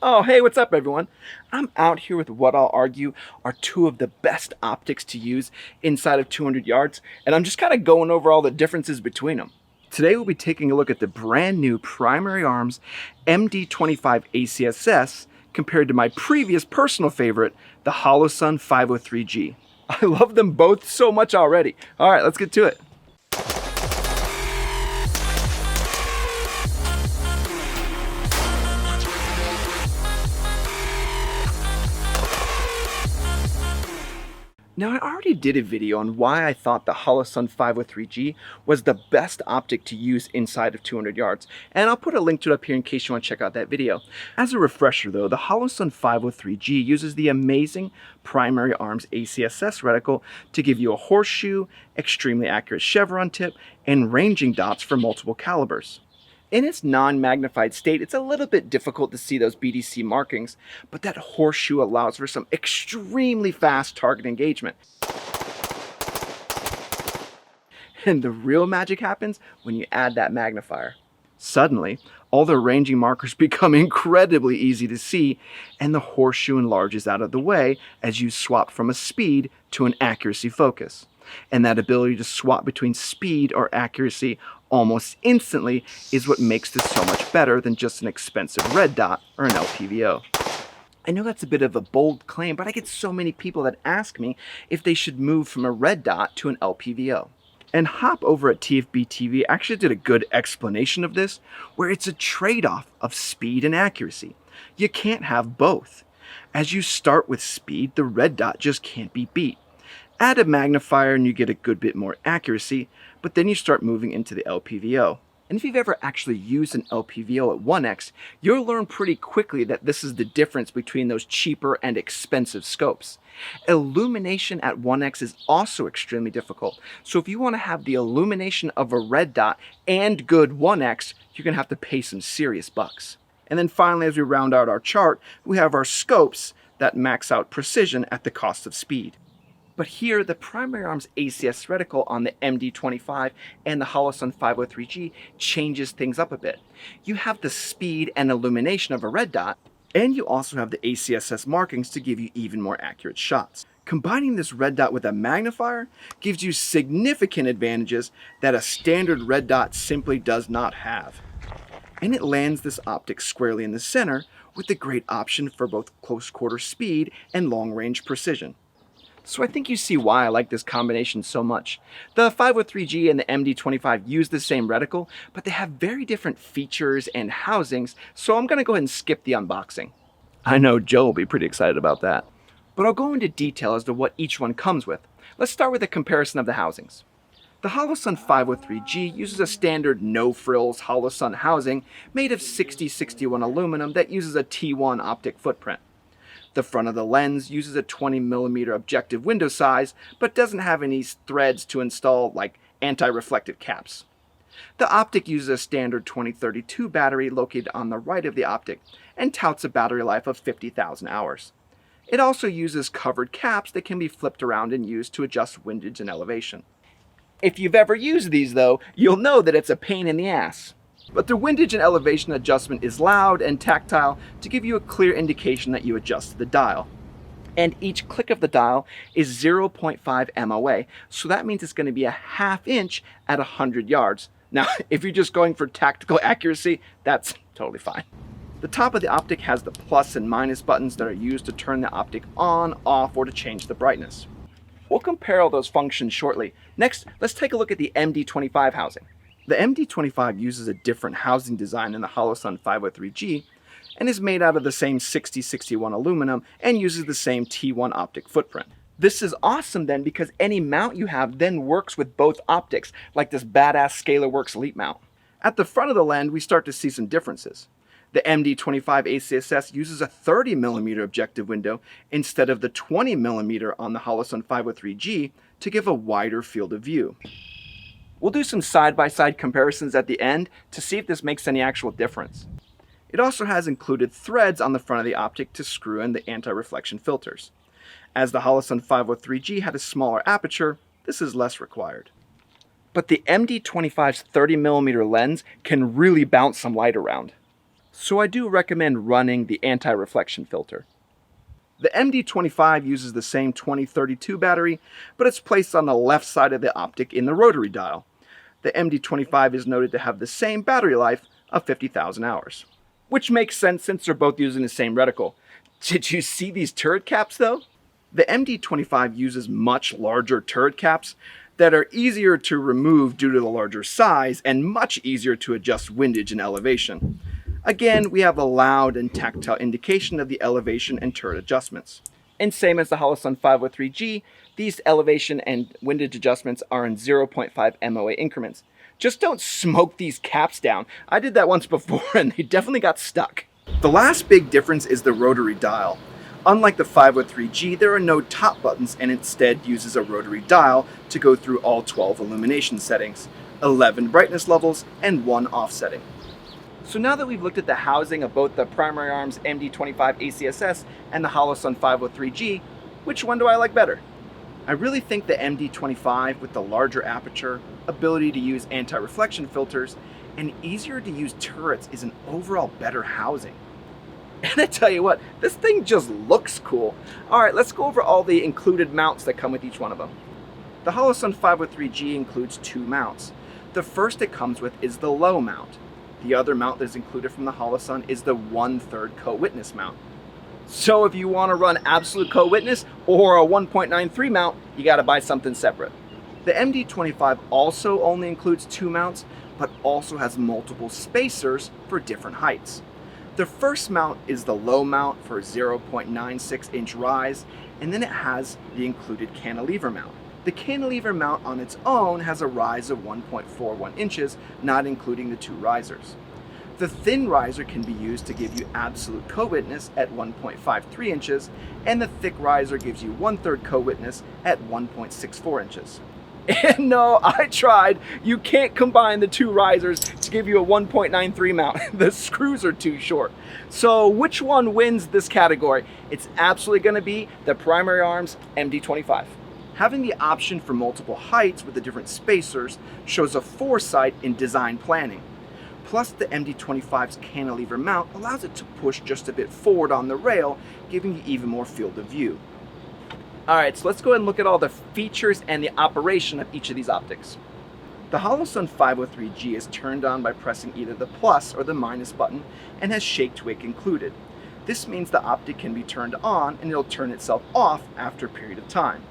Oh, hey, what's up, everyone? I'm out here with what I'll argue are two of the best optics to use inside of 200 yards, and I'm just kind of going over all the differences between them. Today, we'll be taking a look at the brand new Primary Arms MD-25 ACSS compared to my previous personal favorite, the Holosun 503G. I love them both so much already. All right, let's get to it. Now, I already did a video on why I thought the Holosun 503G was the best optic to use inside of 200 yards, and I'll put a link to it up here in case you want to check out that video. As a refresher though, the Holosun 503G uses the amazing Primary Arms ACSS reticle to give you a horseshoe, extremely accurate chevron tip, and ranging dots for multiple calibers. In its non-magnified state, it's a little bit difficult to see those BDC markings, but that horseshoe allows for some extremely fast target engagement. And the real magic happens when you add that magnifier. Suddenly, all the ranging markers become incredibly easy to see, and the horseshoe enlarges out of the way as you swap from a speed to an accuracy focus. And that ability to swap between speed or accuracy almost instantly is what makes this so much better than just an expensive red dot or an LPVO. I know that's a bit of a bold claim, but I get so many people that ask me if they should move from a red dot to an LPVO. And Hop over at TFB TV actually did a good explanation of this, where it's a trade-off of speed and accuracy. You can't have both. As you start with speed, the red dot just can't be beat. Add a magnifier and you get a good bit more accuracy, but then you start moving into the LPVO. And if you've ever actually used an LPVO at 1x, you'll learn pretty quickly that this is the difference between those cheaper and expensive scopes. Illumination at 1x is also extremely difficult, so if you want to have the illumination of a red dot and good 1x, you're going to have to pay some serious bucks. And then finally, as we round out our chart, we have our scopes that max out precision at the cost of speed. But here, the Primary Arms ACSS reticle on the MD-25 and the Holosun 503G changes things up a bit. You have the speed and illumination of a red dot, and you also have the ACSS markings to give you even more accurate shots. Combining this red dot with a magnifier gives you significant advantages that a standard red dot simply does not have. And it lands this optic squarely in the center with a great option for both close quarter speed and long range precision. So I think you see why I like this combination so much. The 503G and the MD-25 use the same reticle, but they have very different features and housings, so I'm going to go ahead and skip the unboxing. I know Joe will be pretty excited about that. But I'll go into detail as to what each one comes with. Let's start with a comparison of the housings. The Holosun 503G uses a standard no-frills Holosun housing made of 60-61 aluminum that uses a T1 optic footprint. The front of the lens uses a 20mm objective window size, but doesn't have any threads to install like anti-reflective caps. The optic uses a standard 2032 battery located on the right of the optic and touts a battery life of 50,000 hours. It also uses covered caps that can be flipped around and used to adjust windage and elevation. If you've ever used these though, you'll know that it's a pain in the ass. But the windage and elevation adjustment is loud and tactile to give you a clear indication that you adjusted the dial. And each click of the dial is 0.5 MOA, so that means it's going to be a ½ inch at 100 yards. Now, if you're just going for tactical accuracy, that's totally fine. The top of the optic has the plus and minus buttons that are used to turn the optic on, off, or to change the brightness. We'll compare all those functions shortly. Next, let's take a look at the MD-25 housing. The MD-25 uses a different housing design than the Holosun 503G and is made out of the same 60-61 aluminum and uses the same T1 optic footprint. This is awesome then because any mount you have then works with both optics, like this badass Scalarworks Elite mount. At the front of the lens, we start to see some differences. The MD-25 ACSS uses a 30mm objective window instead of the 20mm on the Holosun 503G to give a wider field of view. We'll do some side-by-side comparisons at the end to see if this makes any actual difference. It also has included threads on the front of the optic to screw in the anti-reflection filters. As the Holosun 503G had a smaller aperture, this is less required. But the MD-25's 30mm lens can really bounce some light around. So I do recommend running the anti-reflection filter. The MD-25 uses the same 2032 battery, but it's placed on the left side of the optic in the rotary dial. The MD-25 is noted to have the same battery life of 50,000 hours. Which makes sense since they're both using the same reticle. Did you see these turret caps though? The MD-25 uses much larger turret caps that are easier to remove due to the larger size and much easier to adjust windage and elevation. Again, we have a loud and tactile indication of the elevation and turret adjustments. And same as the Holosun 503G, these elevation and windage adjustments are in 0.5 MOA increments. Just don't smoke these caps down. I did that once before and they definitely got stuck. The last big difference is the rotary dial. Unlike the 503G, there are no top buttons and instead uses a rotary dial to go through all 12 illumination settings, 11 brightness levels, and 1 offsetting. So now that we've looked at the housing of both the Primary Arms MD-25 ACSS and the Holosun 503G, which one do I like better? I really think the MD-25 with the larger aperture, ability to use anti-reflection filters, and easier to use turrets is an overall better housing. And I tell you what, this thing just looks cool. Alright, let's go over all the included mounts that come with each one of them. The Holosun 503G includes 2 mounts. The first it comes with is the low mount. The other mount that is included from the Holosun is the 1/3 co-witness mount. So if you want to run absolute co-witness or a 1.93 mount, you got to buy something separate. The MD-25 also only includes 2 mounts, but also has multiple spacers for different heights. The first mount is the low mount for 0.96 inch rise, and then it has the included cantilever mount. The cantilever mount on its own has a rise of 1.41 inches, not including the 2 risers. The thin riser can be used to give you absolute co-witness at 1.53 inches, and the thick riser gives you 1/3 co-witness at 1.64 inches. And no, I tried. You can't combine the 2 risers to give you a 1.93 mount. The screws are too short. So which one wins this category? It's absolutely going to be the Primary Arms MD-25. Having the option for multiple heights with the different spacers shows a foresight in design planning. Plus, the MD-25's cantilever mount allows it to push just a bit forward on the rail, giving you even more field of view. Alright, so let's go ahead and look at all the features and the operation of each of these optics. The Holosun 503G is turned on by pressing either the plus or the minus button and has shake to wake included. This means the optic can be turned on and it'll turn itself off after a period of time.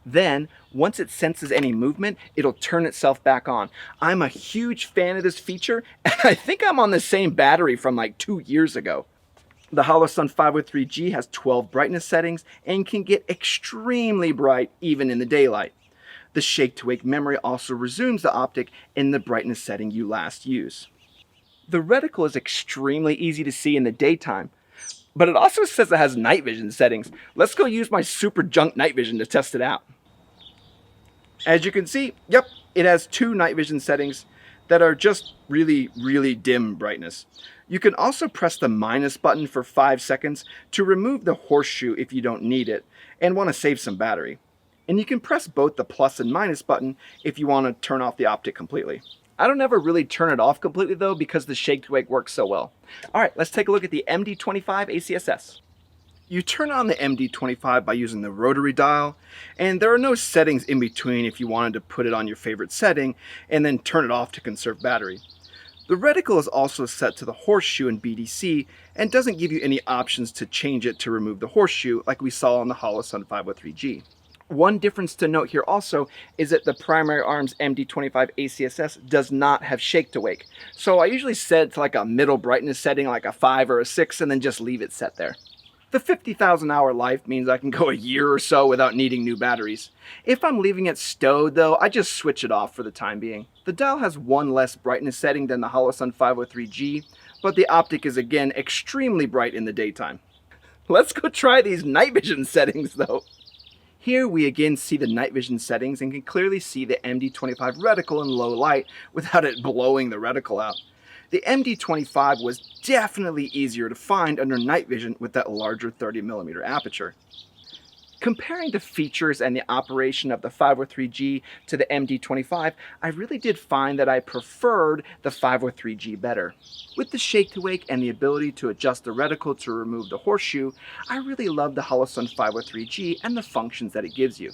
Then, once it senses any movement, it'll turn itself back on. I'm a huge fan of this feature, and I think I'm on the same battery from like 2 years ago. The Holosun 503G has 12 brightness settings and can get extremely bright even in the daylight. The shake-to-wake memory also resumes the optic in the brightness setting you last used. The reticle is extremely easy to see in the daytime, but it also says it has night vision settings. Let's go use my super junk night vision to test it out. As you can see, yep, it has 2 night vision settings that are just really dim brightness. You can also press the minus button for 5 seconds to remove the horseshoe if you don't need it and want to save some battery. And you can press both the plus and minus button if you want to turn off the optic completely. I don't ever really turn it off completely though because the shake to wake works so well. Alright, let's take a look at the MD-25 ACSS. You turn on the MD-25 by using the rotary dial, and there are no settings in between if you wanted to put it on your favorite setting and then turn it off to conserve battery. The reticle is also set to the horseshoe in BDC and doesn't give you any options to change it to remove the horseshoe like we saw on the Holosun 503G. One difference to note here also is that the Primary Arms MD-25 ACSS does not have shake to wake. So I usually set it to like a middle brightness setting, like a 5 or a 6, and then just leave it set there. The 50,000 hour life means I can go a year or so without needing new batteries. If I'm leaving it stowed though, I just switch it off for the time being. The dial has 1 less brightness setting than the Holosun 503G, but the optic is again extremely bright in the daytime. Let's go try these night vision settings though. Here we again see the night vision settings and can clearly see the MD-25 reticle in low light without it blowing the reticle out. The MD-25 was definitely easier to find under night vision with that larger 30mm aperture. Comparing the features and the operation of the 503G to the MD-25, I really did find that I preferred the 503G better. With the shake to wake and the ability to adjust the reticle to remove the horseshoe, I really love the Holosun 503G and the functions that it gives you.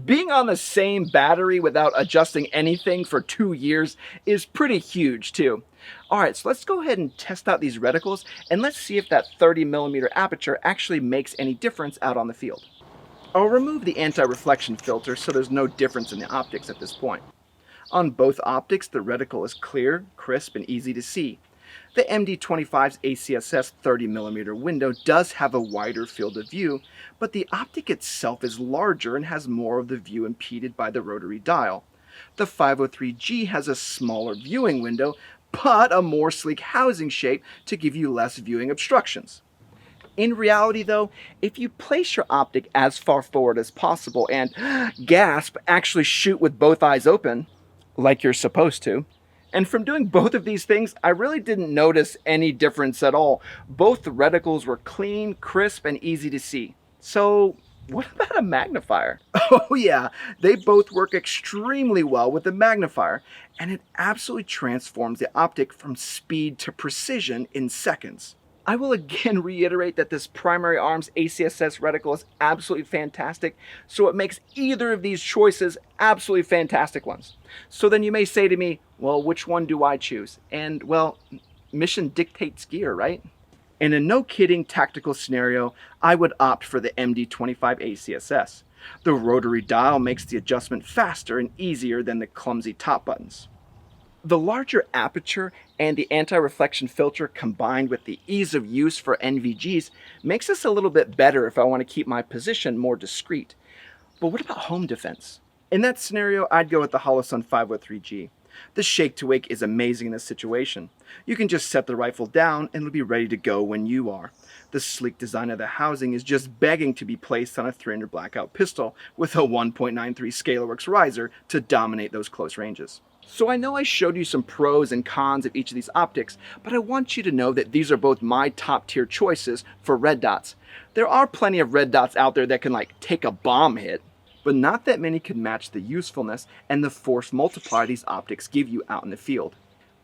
Being on the same battery without adjusting anything for 2 years is pretty huge too. Alright, so let's go ahead and test out these reticles and let's see if that 30mm aperture actually makes any difference out on the field. I'll remove the anti-reflection filter so there's no difference in the optics at this point. On both optics, the reticle is clear, crisp, and easy to see. The MD-25's ACSS 30mm window does have a wider field of view, but the optic itself is larger and has more of the view impeded by the rotary dial. The 503G has a smaller viewing window, but a more sleek housing shape to give you less viewing obstructions. In reality though, if you place your optic as far forward as possible and, gasp, actually shoot with both eyes open, like you're supposed to, and from doing both of these things, I really didn't notice any difference at all. Both the reticles were clean, crisp, and easy to see. So what about a magnifier? Oh yeah, they both work extremely well with the magnifier, and it absolutely transforms the optic from speed to precision in seconds. I will again reiterate that this Primary Arms ACSS reticle is absolutely fantastic, so it makes either of these choices absolutely fantastic ones. So then you may say to me, well, which one do I choose? And well, mission dictates gear, right? In a no-kidding tactical scenario, I would opt for the MD-25 ACSS. The rotary dial makes the adjustment faster and easier than the clumsy top buttons. The larger aperture and the anti-reflection filter combined with the ease of use for NVGs makes this a little bit better if I want to keep my position more discreet. But what about home defense? In that scenario, I'd go with the Holosun 503G. The shake to wake is amazing in this situation. You can just set the rifle down and it'll be ready to go when you are. The sleek design of the housing is just begging to be placed on a 300 blackout pistol with a 1.93 Scalarworks riser to dominate those close ranges. So I know I showed you some pros and cons of each of these optics, but I want you to know that these are both my top tier choices for red dots. There are plenty of red dots out there that can take a bomb hit, but not that many can match the usefulness and the force multiplier these optics give you out in the field.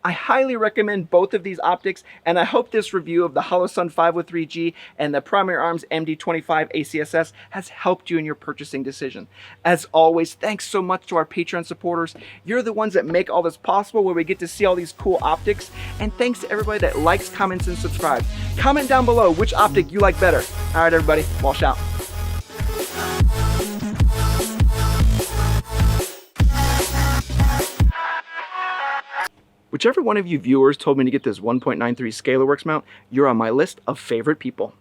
I highly recommend both of these optics, and I hope this review of the Holosun 503G and the Primary Arms MD-25 ACSS has helped you in your purchasing decision. As always, thanks so much to our Patreon supporters. You're the ones that make all this possible, where we get to see all these cool optics. And thanks to everybody that likes, comments, and subscribes. Comment down below which optic you like better. All right, everybody, Walsh out. Whichever one of you viewers told me to get this 1.93 Scalarworks mount, you're on my list of favorite people.